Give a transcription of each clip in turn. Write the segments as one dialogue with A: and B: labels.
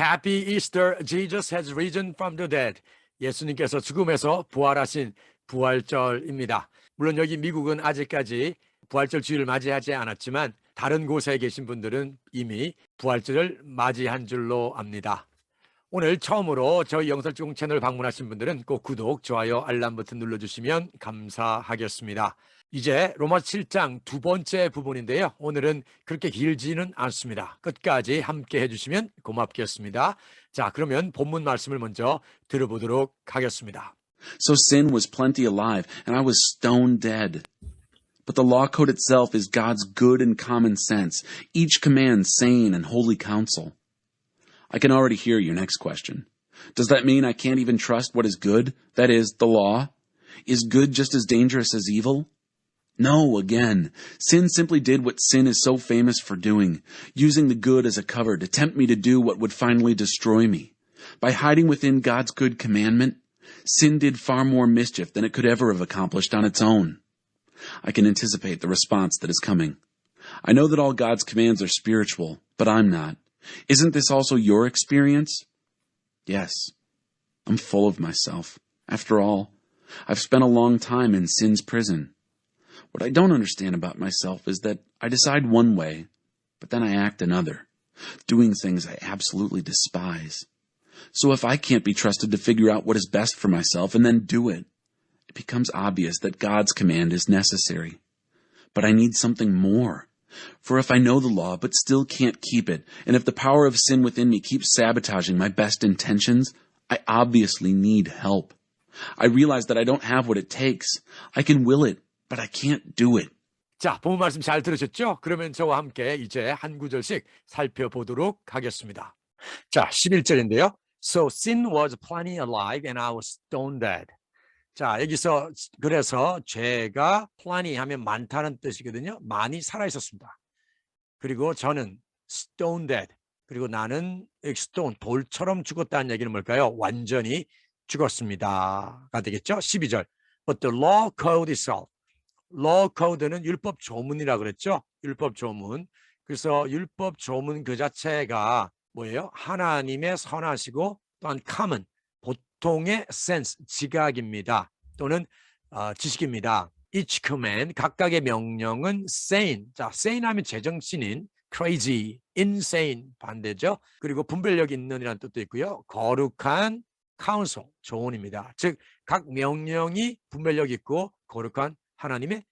A: Happy Easter, Jesus has risen from the dead. 예수님께서 죽음에서 부활하신 부활절입니다. 물론 여기 미국은 아직까지 부활절 주일을 맞이하지 않았지만 다른 곳에 계신 분들은 이미 부활절을 맞이한 줄로 압니다. 오늘 처음으로 저희 영설주공 채널 방문하신 분들은 꼭 구독, 좋아요, 알람 버튼 눌러주시면 감사하겠습니다. 이제 로마서 7장 두 번째 부분인데요. 오늘은 그렇게 길지는 않습니다. 끝까지 함께 해주시면 고맙겠습니다. 자, 그러면 본문 말씀을 먼저 들어보도록 하겠습니다.
B: So sin was plenty alive, and I was stone dead. But the law code itself is God's good and common sense, each command sane and holy counsel. I can already hear your next question. Does that mean I can't even trust what is good? That is, the law? Is good just as dangerous as evil? No, again. Sin simply did what sin is so famous for doing, using the good as a cover to tempt me to do what would finally destroy me. By hiding within God's good commandment, sin did far more mischief than it could ever have accomplished on its own. I can anticipate the response that is coming. I know that all God's commands are spiritual, but I'm not. Isn't this also your experience? Yes. I'm full of myself. After all, I've spent a long time in sin's prison. What I don't understand about myself is that I decide one way, but then I act another, doing things I absolutely despise. So if I can't be trusted to figure out what is best for myself and then do it, it becomes obvious that God's command is necessary. But I need something more. For if I know the law but still can't keep it, and if the power of sin within me keeps sabotaging my best intentions, I obviously need help. I realize that I don't have what it takes. I can will it, but I can't do it.
A: 자, 본문 말씀 잘 들으셨죠? 그러면 저와 함께 이제 한 구절씩 살펴보도록 하겠습니다. 자, 11절인데요. So sin was plenty alive and I was stone dead. 자, 여기서 그래서 죄가 plenty 하면 많다는 뜻이거든요. 많이 살아 있었습니다. 그리고 저는 stone dead. 그리고 나는 stone 돌처럼 죽었다는 얘기는 뭘까요? 완전히 죽었습니다가 되겠죠. 12절. But the law code itself. law code는 율법 조문이라 그랬죠. 율법 조문. 그래서 율법 조문 그 자체가 뭐예요? 하나님의 선하시고 또한 common, 보통의 sense, 지각입니다. 또는 지식입니다. Each command, 각각의 명령은 sane. 자, sane 하면 제정신인, crazy, insane 반대죠. 그리고 분별력 있는이라는 뜻도 있고요. 거룩한 counsel, 조언입니다. 즉, 각 명령이 분별력 있고 거룩한 하나님의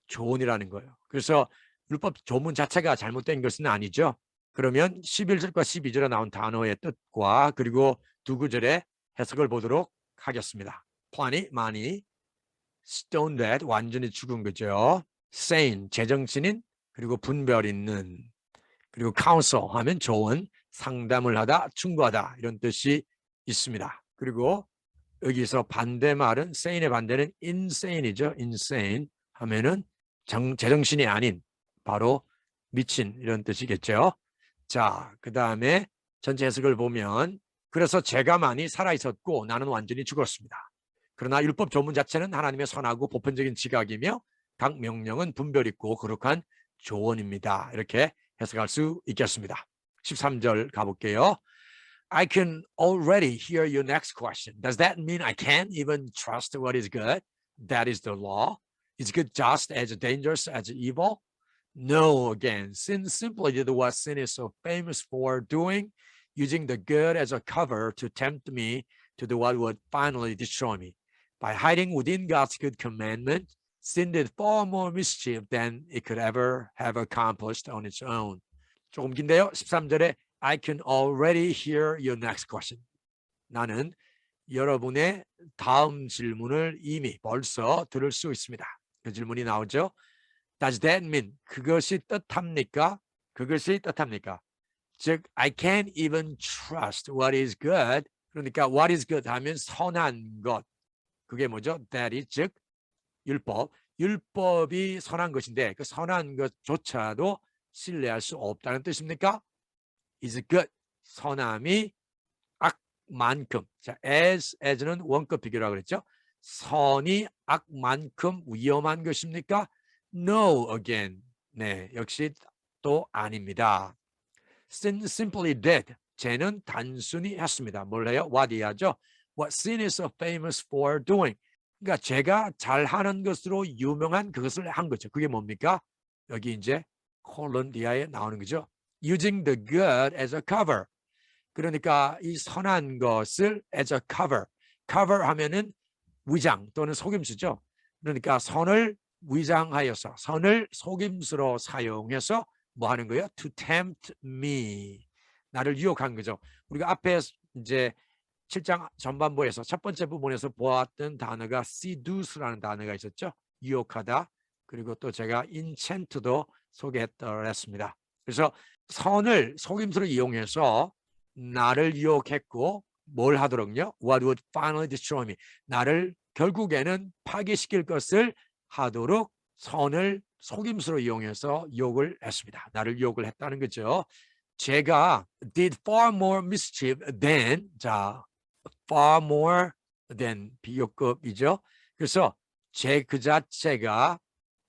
A: 조언이라는 거예요. 그래서 율법 조문 자체가 잘못된 것은 아니죠. 그러면 11절과 12절에 나온 단어의 뜻과 그리고 두 구절의 해석을 보도록 하겠습니다. plenty, 많이, stone dead, 완전히 죽은 거죠. sane, 제정신인, 그리고 분별 있는, 그리고 counsel 하면 조언, 상담을 하다, 충고하다 이런 뜻이 있습니다. 그리고 여기서 반대말은 sane의 반대는 insane이죠. insane 하면은 제정신이 아닌 바로 미친 이런 뜻이겠죠. 자, 그 다음에 전체 해석을 보면 그래서 죄가 많이 살아있었고 나는 완전히 죽었습니다. 그러나 율법 조문 자체는 하나님의 선하고 보편적인 지각이며 각 명령은 분별 있고 거룩한 조언입니다. 이렇게 해석할 수 있겠습니다. 13절 가볼게요. I can already hear your next question. Does that mean I can't even trust what is good? That is the law. Is good just as dangerous as evil? No, again, sin simply did what sin is so famous for doing, using the good as a cover to tempt me to do what would finally destroy me. By hiding within God's good commandment, sin did far more mischief than it could ever have accomplished on its own. 조금 긴데요. 13절에 I can already hear your next question. 나는 여러분의 다음 질문을 이미 벌써 들을 수 있습니다. 그 질문이 나오죠. Does that mean? 그것이 뜻합니까? 그것이 뜻합니까? 즉, I can't even trust what is good. 그러니까 what is good 하면 선한 것. 그게 뭐죠? That is, 즉, 율법. 율법이 선한 것인데 그 선한 것조차도 신뢰할 수 없다는 뜻입니까? is good. 선함이 악만큼. 자, as는 원급 비교라고 그랬죠. 선이 악만큼 위험한 것입니까? No, again. 네, 역시 또 아닙니다. Sin simply did 쟤는 단순히 했습니다. 뭘 해요? What 해야죠. What sin is so famous for doing. 그러니까 제가 잘하는 것으로 유명한 그것을 한 거죠. 그게 뭡니까? 여기 이제 콜론 뒤에 나오는 거죠. Using the good as a cover. 그러니까 이 선한 것을 as a cover. cover 하면은 위장 또는 속임수죠. 그러니까 선을 위장하여서 선을 속임수로 사용해서 뭐 하는 거예요? To tempt me. 나를 유혹한 거죠. 우리가 앞에 이제 7장 전반부에서 첫 번째 부분에서 보았던 단어가 seduce라는 단어가 있었죠. 유혹하다. 그리고 또 제가 enchant도 소개했더랬습니다. 그래서 선을 속임수를 이용해서 나를 유혹했고 뭘 하도록요? What would finally destroy me? 나를 결국에는 파괴시킬 것을 하도록 선을 속임수로 이용해서 유혹을 했습니다. 나를 유혹을 했다는 거죠. 제가 did far more mischief than, 자, far more than 비교급이죠. 그래서 그 자체가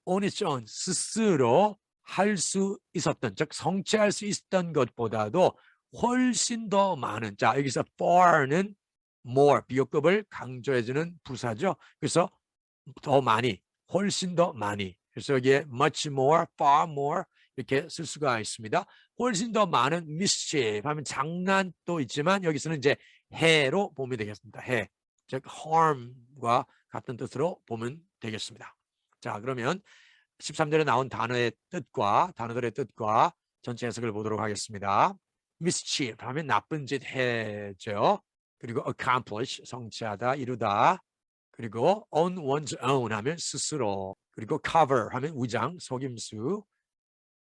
A: on its own 스스로 할 수 있었던, 즉 성취할 수 있었던 것보다도 훨씬 더 많은, 자 여기서 far는 more 비교급을 강조해주는 부사죠. 그래서 더 많이, 훨씬 더 많이. 그래서 여기에 much more, far more 이렇게 쓸 수가 있습니다. 훨씬 더 많은 mischief 하면 장난도 있지만 여기서는 이제 해로 보면 되겠습니다. 해, 즉 harm과 같은 뜻으로 보면 되겠습니다. 자, 그러면 13절에 나온 단어의 뜻과 단어들의 뜻과 전체 해석을 보도록 하겠습니다. mischief 하면 나쁜 짓 해죠. 그리고 accomplish 성취하다, 이루다. 그리고 on one's own 하면 스스로. 그리고 cover 하면 위장, 속임수.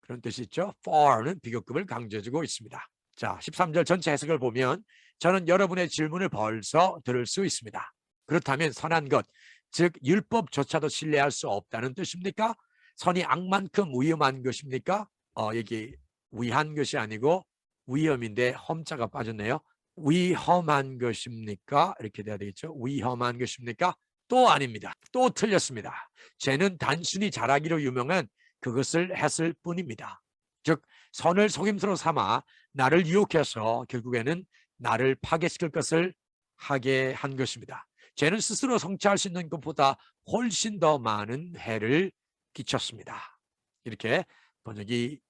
A: 그런 뜻이 있죠. far는 비교급을 강조해주고 있습니다. 자, 13절 전체 해석을 보면 저는 여러분의 질문을 벌써 들을 수 있습니다. 그렇다면 선한 것, 즉 율법조차도 신뢰할 수 없다는 뜻입니까? 선이 악만큼 위험한 것입니까? 여기 위한 것이 아니고 위험인데 험자가 빠졌네요. 위험한 것입니까? 이렇게 돼야 되겠죠. 위험한 것입니까? 또 아닙니다. 또 틀렸습니다. 쟤는 단순히 잘하기로 유명한 그것을 했을 뿐입니다. 즉 선을 속임수로 삼아 나를 유혹해서 결국에는 나를 파괴시킬 것을 하게 한 것입니다. 쟤는 스스로 성취할 수 있는 것보다 훨씬 더 많은 해를 끼쳤습니다. 이렇게 번역이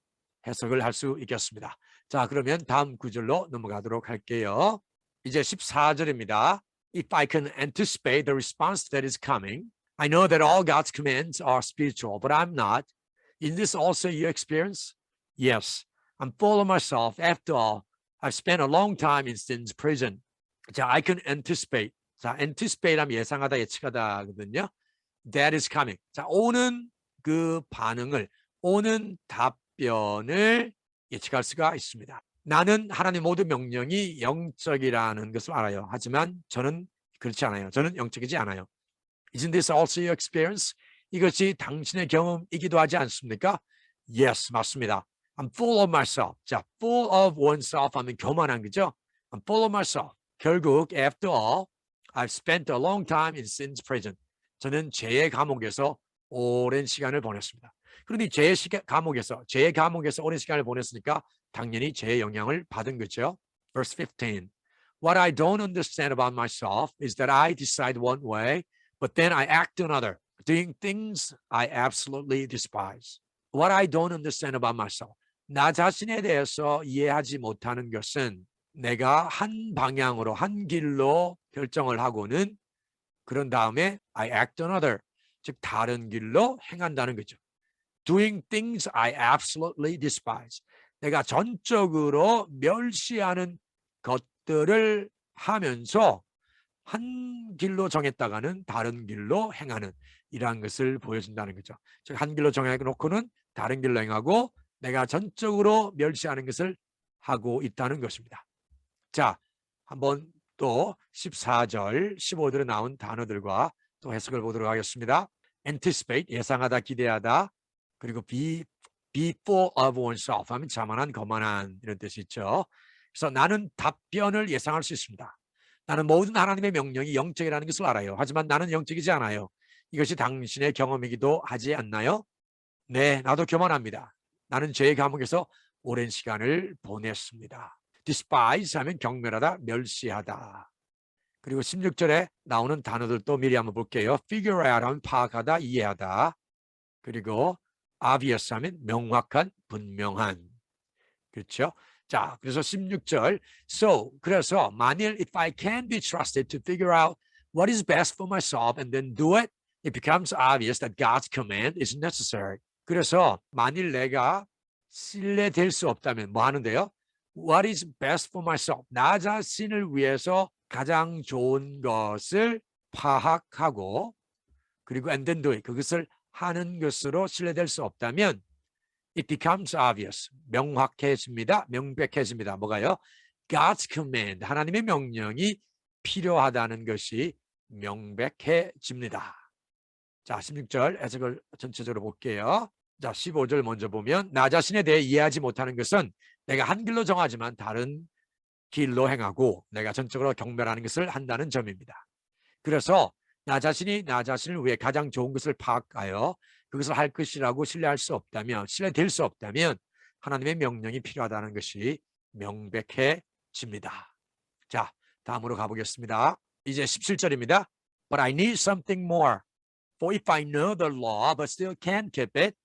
A: 해석을 할 수 있겠습니다. 자, 그러면 다음 구절로 넘어가도록 할게요. 이제 14절입니다. If I can anticipate the response that is coming, I know that all God's commands are spiritual, but I'm not. Is this also your experience? Yes, I'm full of myself. After all, I've spent a long time in sin's prison. 자, I can anticipate. 자, anticipate 하면 예상하다, 예측하다거든요. That is coming. 자, 오는 그 반응을, 오는 답변을 예측할 수가 있습니다. 나는 하나님의 모든 명령이 영적이라는 것을 알아요. 하지만 저는 그렇지 않아요. 저는 영적이지 않아요. Isn't this also your experience? 이것이 당신의 경험이기도 하지 않습니까? Yes, 맞습니다. I'm full of myself. 자, full of oneself 하면 교만한 거죠. I'm full of myself. 결국 after all, I've spent a long time in sin's prison. 저는 죄의 감옥에서 오랜 시간을 보냈습니다. 그런데 죄의 감옥에서 오랜 시간을 보냈으니까 당연히 죄의 영향을 받은 거죠. Verse 15. What I don't understand about myself is that I decide one way, but then I act another, doing things I absolutely despise. What I don't understand about myself. 나 자신에 대해서 이해하지 못하는 것은 내가 한 방향으로, 한 길로 결정을 하고는 그런 다음에 I act another, 즉 다른 길로 행한다는 거죠. Doing things I absolutely despise. 내가 전적으로 멸시하는 것들을 하면서 한 길로 정했다가는 다른 길로 행하는, 이러한 것을 보여준다는 거죠. 즉 한 길로 정해놓고는 다른 길로 행하고 내가 전적으로 멸시하는 것을 하고 있다는 것입니다. 자, 한번 또 14절, 15절에 나온 단어들과 또 해석을 보도록 하겠습니다. Anticipate, 예상하다, 기대하다. 그리고 be full of oneself 하면 자만한, 거만한, 이런 뜻이 있죠. 그래서 나는 답변을 예상할 수 있습니다. 나는 모든 하나님의 명령이 영적이라는 것을 알아요. 하지만 나는 영적이지 않아요. 이것이 당신의 경험이기도 하지 않나요? 네, 나도 교만합니다. 나는 죄의 감옥에서 오랜 시간을 보냈습니다. despise 하면 경멸하다, 멸시하다. 그리고 16절에 나오는 단어들도 미리 한번 볼게요. figure out 하면 파악하다, 이해하다. 그리고 obvious 하면 명확한, 분명한. 그렇죠? 자, 그래서 16절. So, 그래서 만일 if I can be trusted to figure out what is best for myself and then do it, it becomes obvious that God's command is necessary. 그래서 만일 내가 신뢰될 수 없다면 뭐 하는데요? What is best for myself? 나 자신을 위해서 가장 좋은 것을 파악하고 그리고 and then do it. 그것을 하는 것으로 신뢰될 수 없다면 it becomes obvious. 명확해집니다. 명백해집니다. 뭐가요? God's command. 하나님의 명령이 필요하다는 것이 명백해집니다. 자, 16절 해석을 전체적으로 볼게요. 자, 15절 먼저 보면 나 자신에 대해 이해하지 못하는 것은 내가 한 길로 정하지만 다른 길로 행하고 내가 전적으로 경멸하는 것을 한다는 점입니다. 그래서 나 자신이 나 자신을 위해 가장 좋은 것을 파악하여 그것을 할 것이라고 신뢰할 수 없다면, 신뢰될 수 없다면 하나님의 명령이 필요하다는 것이 명백해집니다. 자, 다음으로 가보겠습니다. 이제 17절입니다. But I need something more. For if I know the law but still can't keep it,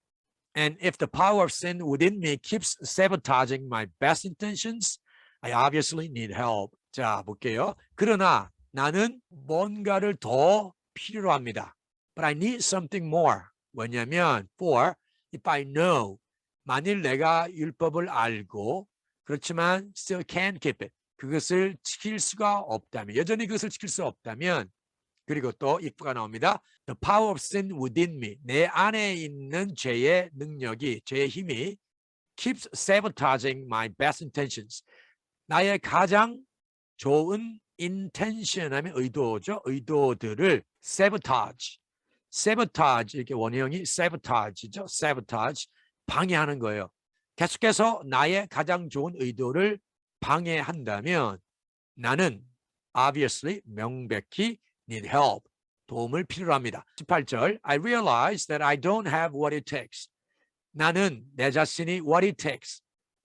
A: and if the power of sin within me keeps sabotaging my best intentions, I obviously need help. 자, 볼게요. 그러나 나는 뭔가를 더 필요로 합니다. But I need something more. 왜냐하면 for if I know 만일 내가 율법을 알고 그렇지만 still can't keep it 그것을 지킬 수가 없다면 여전히 그것을 지킬 수 없다면 그리고 또 if가 나옵니다. The power of sin within me 내 안에 있는 죄의 능력이 죄의 힘이 keeps sabotaging my best intentions 나의 가장 좋은 intention 하면 의도죠. 의도들을 sabotage 이렇게 원형이 sabotage죠. sabotage 방해하는 거예요. 계속해서 나의 가장 좋은 의도를 방해한다면 나는 obviously 명백히 need help 도움을 필요로 합니다. 18절 I realize that I don't have what it takes 나는 내 자신이 what it takes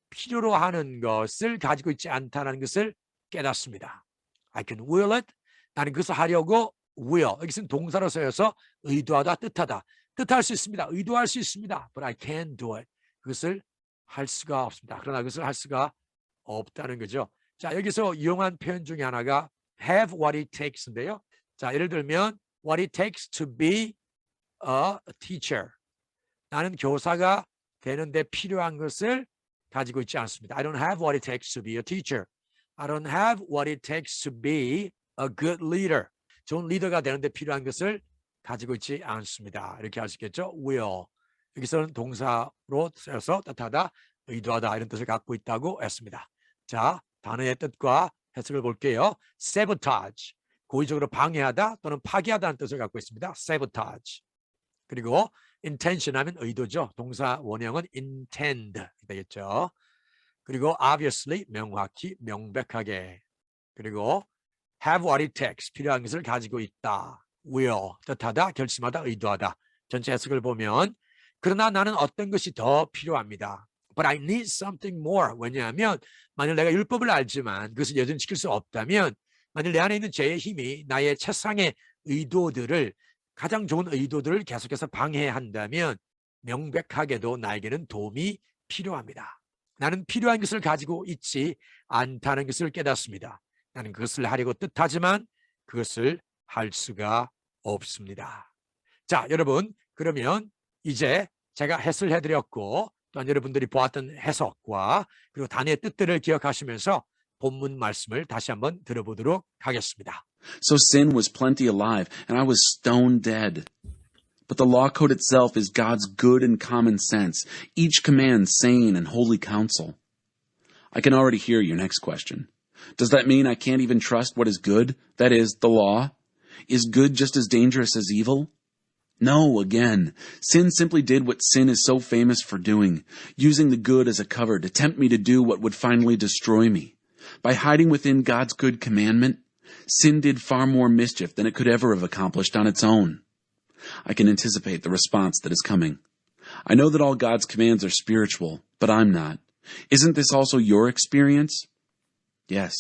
A: 필요로 하는 것을 가지고 있지 않다는 것을 깨닫습니다. I can will it 나는 그것을 하려고 will 여기서는 동사로 쓰여서 의도하다 뜻하다 뜻할 수 있습니다. 의도할 수 있습니다. But I can't do it 그것을 할 수가 없습니다. 그러나 그것을 할 수가 없다는 거죠. 자 여기서 이용한 표현 중에 하나가 have what it takes인데요. 자 예를 들면 what it takes to be a teacher 나는 교사가 되는데 필요한 것을 가지고 있지 않습니다. I don't have what it takes to be a teacher. I don't have what it takes to be a good leader. 좋은 리더가 되는데 필요한 것을 가지고 있지 않습니다. 이렇게 할 수 있겠죠. will. 여기서는 동사로 쓰여서 뜻하다, 의도하다 이런 뜻을 갖고 있다고 했습니다. 자, 단어의 뜻과 해석을 볼게요. sabotage. 고의적으로 방해하다 또는 파괴하다는 뜻을 갖고 있습니다. sabotage. 그리고 intention 하면 의도죠. 동사 원형은 intend 되겠죠. 그리고 obviously 명확히 명백하게 그리고 have what it takes 필요한 것을 가지고 있다. will 뜻하다, 결심하다, 의도하다. 전체 해석을 보면 그러나 나는 어떤 것이 더 필요합니다. But I need something more. 왜냐하면 만일 내가 율법을 알지만 그것을 여전히 지킬 수 없다면 만일 내 안에 있는 죄의 힘이 나의 최상의 의도들을 가장 좋은 의도들을 계속해서 방해한다면 명백하게도 나에게는 도움이 필요합니다. 나는 필요한 것을 가지고 있지 않다는 것을 깨닫습니다. 나는 그것을 하려고 뜻하지만 그것을 할 수가 없습니다. 자, 여러분 그러면 이제 제가 해설을 해드렸고 또한 여러분들이 보았던 해석과 그리고 단어의 뜻들을 기억하시면서 본문 말씀을 다시 한번 들어보도록 하겠습니다.
B: So sin was plenty alive, and I was stone dead. But the law code itself is God's good and common sense, each command sane and holy counsel. I can already hear your next question. Does that mean I can't even trust what is good? That is, the law? Is good just as dangerous as evil? No, again. Sin simply did what sin is so famous for doing, using the good as a cover to tempt me to do what would finally destroy me. By hiding within God's good commandment, sin did far more mischief than it could ever have accomplished on its own. I can anticipate the response that is coming. I know that all God's commands are spiritual, but I'm not. Isn't this also your experience? Yes,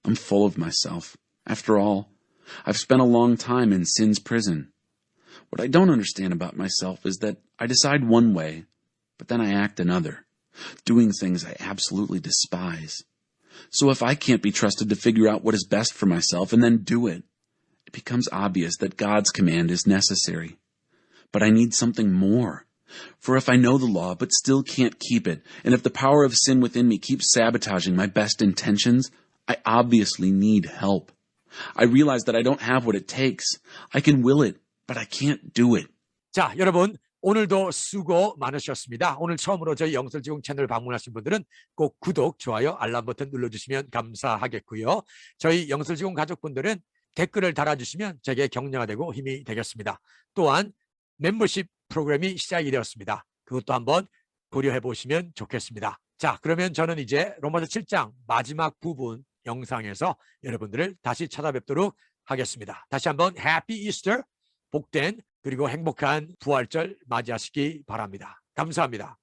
B: I'm full of myself. After all, I've spent a long time in sin's prison. What I don't understand about myself is that I decide one way, but then I act another, doing things I absolutely despise. So if I can't be trusted to figure out what is best for myself and then do it, it becomes obvious that God's command is necessary. But I need something more. For if I know the law but still can't keep it, and if the power of sin within me keeps sabotaging my best intentions, I obviously need help. I realize that I don't have what it takes. I can will it, but I can't do it.
A: 자, 여러분 오늘도 수고 많으셨습니다. 오늘 처음으로 저희 영설지공 채널 방문하신 분들은 꼭 구독, 좋아요, 알람 버튼 눌러주시면 감사하겠고요. 저희 영설지공 가족분들은 댓글을 달아주시면 제게 격려가 되고 힘이 되겠습니다. 또한 멤버십 프로그램이 시작이 되었습니다. 그것도 한번 고려해 보시면 좋겠습니다. 자, 그러면 저는 이제 로마서 7장 마지막 부분 영상에서 여러분들을 다시 찾아뵙도록 하겠습니다. 다시 한번 해피 이스터, 복된 그리고 행복한 부활절 맞이하시기 바랍니다. 감사합니다.